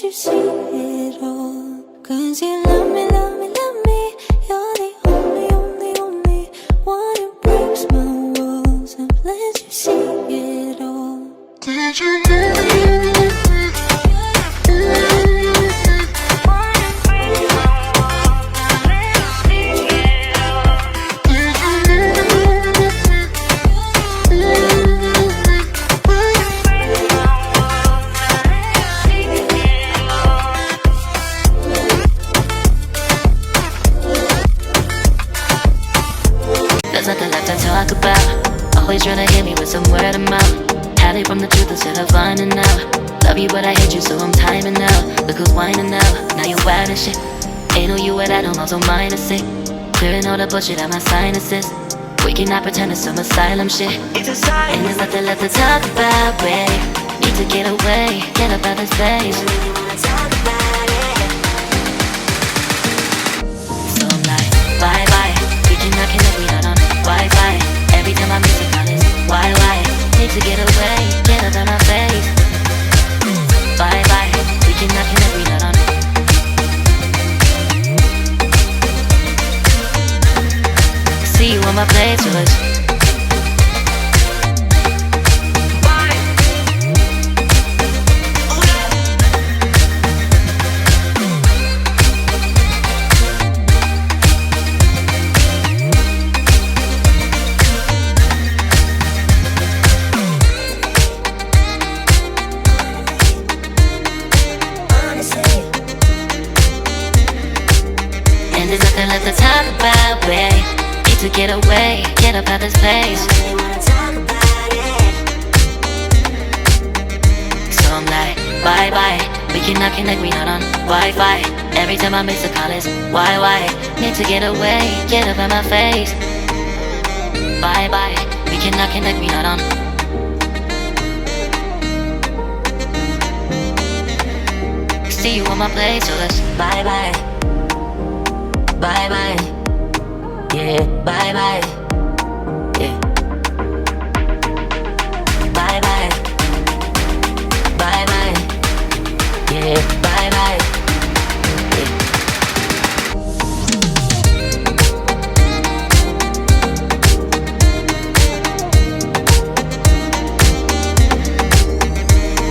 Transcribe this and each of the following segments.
you see it all. 'Cause you love me, love me, love me. You're the only, only, only one who breaks my walls and lets you see it all. Did you know? There's nothing left to talk about. Always trying to hit me with some word of mouth. Hide it from the truth instead of finding out. Love you but I hate you so I'm timing out. Look who's whining now, now you're wild and shit. Ain't no you at I don't also mind to say. Clearing all the bullshit out my sinuses. We cannot pretend it's some asylum shit. And there's nothing left to talk about, babe. Need to get away, get up out this place. So I'm like, bye bye. We cannot connect, we not on Wi-Fi. Every time I miss a call is why? Need to get away, get up out my face. Bye bye. We cannot connect, we not on. See you on my place, yours. And there's nothing left to talk about, babe. Need to get away, get up out this place. So I'm like, bye bye. We cannot connect, we not on Wi-Fi. Every time I miss a call is why? Need to get away, get up out my face. Bye bye. We cannot connect, we not on. See you on my place, so let's bye bye. Bye bye, yeah, bye bye, yeah. Bye bye, bye bye, yeah, bye bye, yeah.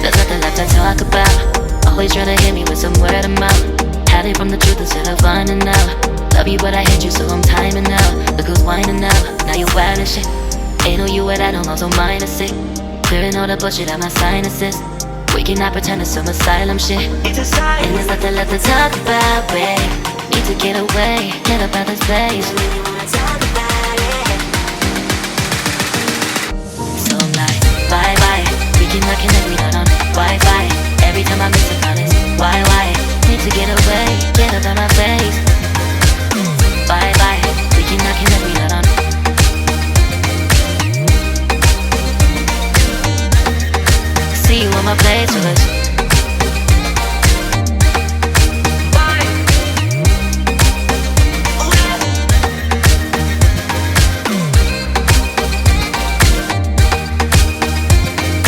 There's nothing left to talk about. Always trying to hit me with some word of mouth. Hide it from the truth instead of finding out. Love you but I hate you so I'm timing out. Look who's whining now, now you're wild and shit. Ain't no you at I don't also mind to say. Clearing all the bullshit out my sinuses. We cannot pretend it's some asylum shit. And there's nothing left to talk about, babe. Need to get away, get up out this place. So I'm like, bye bye. We cannot connect, we not on Wi-Fi. Every time I miss a call